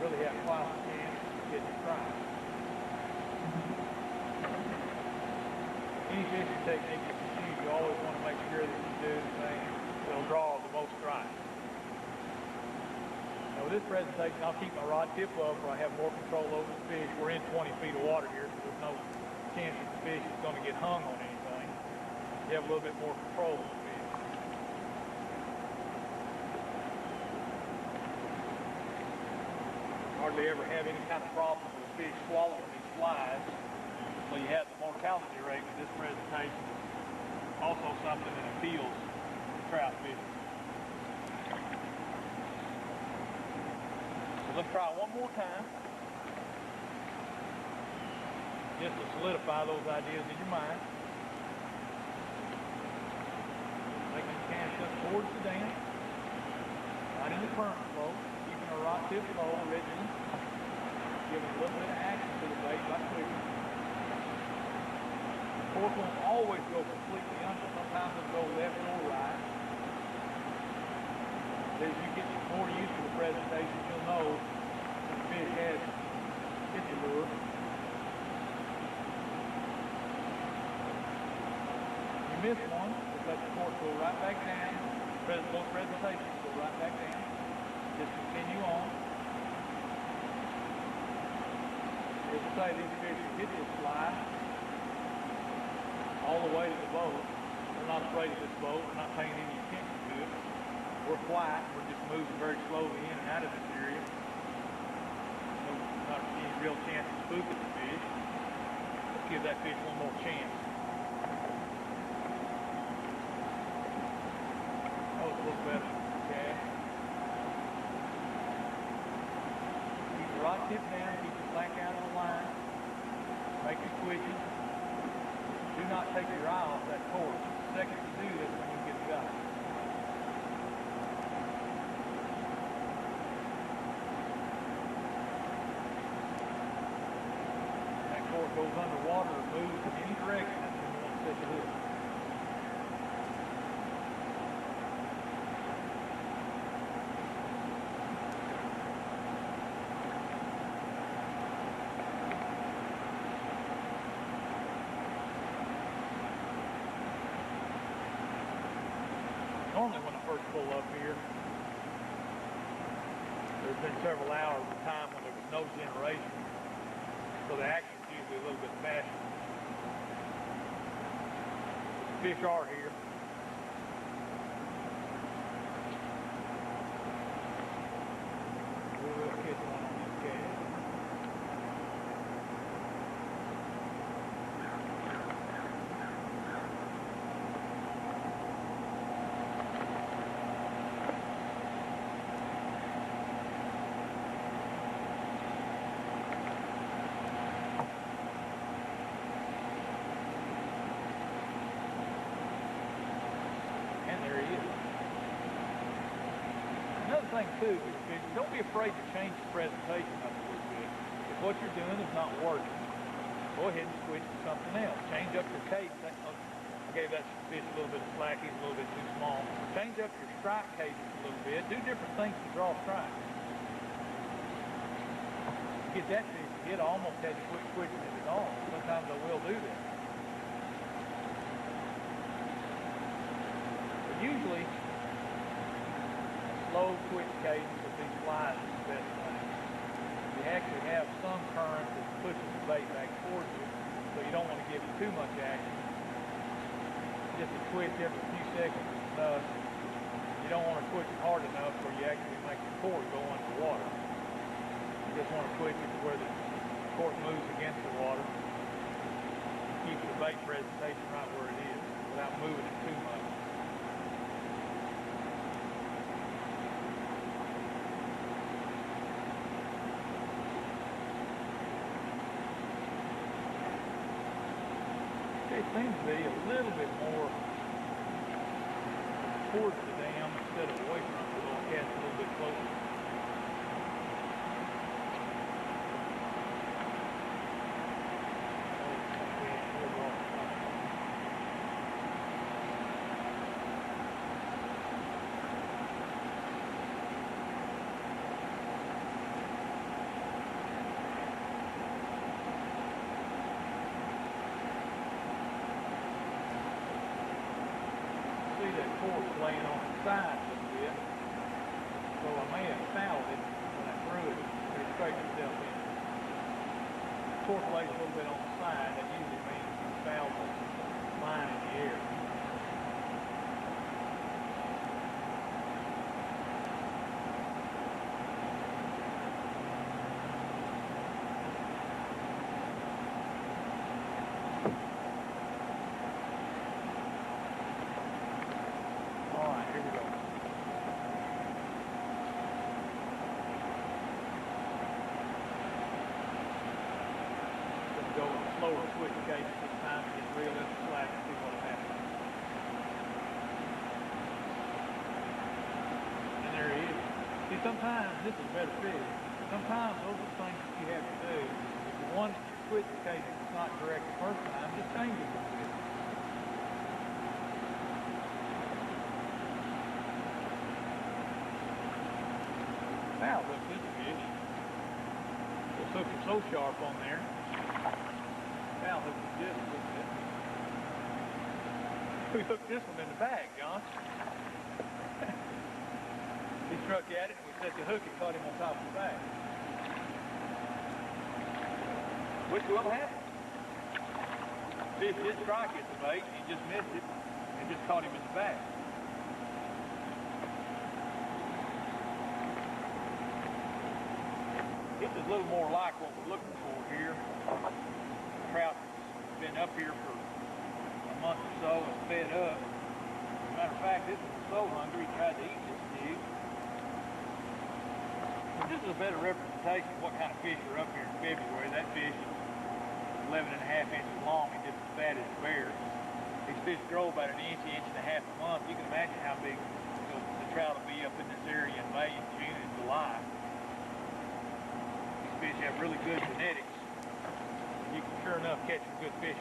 really have twice the chance of getting it right. Any fishing technique that you use, you always want to make sure that you do the thing that'll draw the most strikes. Now with this presentation, I'll keep my rod tip up where I have more control over the fish. We're in 20 feet of water here, so there's no chance that the fish is going to get hung on anything. You have a little bit more control of the fish. Hardly ever have any kind of problem with fish swallowing these flies. So you have the mortality rate with this presentation. Also something that appeals to trout fishing. So let's try one more time. Just to solidify those ideas in your mind. Taking the cast up towards the dam. Right in the current flow. Keeping our rod tip low originally. Giving a little bit of action to the bait by twigging. The fork won't always go completely under. Sometimes it'll go left or right. As you get more used to the presentation, you'll know that the fish has hit the lure. If you miss one, just let the fork go right back down. Both presentations go right back down. Just continue on. As I say, these fish hit this fly all the way to the boat. They're not afraid of this boat. We're not paying any attention to it. We're quiet. We're just moving very slowly in and out of this area. So not any real chance of spooking the fish. Let's give that fish one more chance. Oh, it's a little better. Okay. Keep the rod tip down. Keep the slack out of the line. Make it twitchy. Do not take your eye off that cord. The second you do this, when you get got. That cord goes underwater or moves in any direction, that's when you want to set the hook. Normally when I first pull up here, there's been several hours of time when there was no generation, so the action's usually a little bit faster. The fish are here. We will catch one on this cast. Another thing too, don't be afraid to change the presentation up a little bit. If what you're doing is not working, go ahead and switch to something else. Change up your cadence. I gave that fish a little bit of slack, he's a little bit too small. Change up your strike cadence a little bit. Do different things to draw strikes. To get that fish to hit, I almost had to quit twitching it at all. Sometimes I will do that. But usually, slow twitch cadence of these flies is the best thing. You actually have some current that pushes the bait back towards you, so you don't want to give it too much action. Just a twitch every few seconds is enough. You don't want to twitch it hard enough where you actually make the cord go underwater. You just want to twitch it to where the cord moves against the water. Keep the bait presentation right where it is without moving it too much. It seems to be a little bit more towards the dam instead of away from it. We'll cast a little bit closer. laying on its side a little bit. So I may have fouled it when I threw it, but it straightened itself in. Torque lays a little bit on the side, that usually means you fouled the line in the air. Alright, here we go. Go with a slower switch case this time and just reel in the slack and see what happens. And there he is. See, sometimes this is better fish. Sometimes those are things that you have to do. If you want your switch case is not correct the first time, just change it a little bit. Now look, this fish. This hook is so sharp on there. Now hook is just a little bit. We hooked this one in the bag, John. He struck at it and we set the hook and caught him on top of the bag. Which will happen. Fish did strike at the bait, he just missed it and just caught him in the bag. This is a little more like what we're looking for here. Trout that's been up here for a month or so and fed up. As a matter of fact, this one was so hungry he tried to eat this jig. But this is a better representation of what kind of fish are up here in February. That fish is 11.5 inches long and just as fat as a bear. These fish grow about an inch, inch and a half a month. You can imagine how big the trout will be up in this area in May and June and July. Fish have really good genetics. You can sure enough catch some good fish.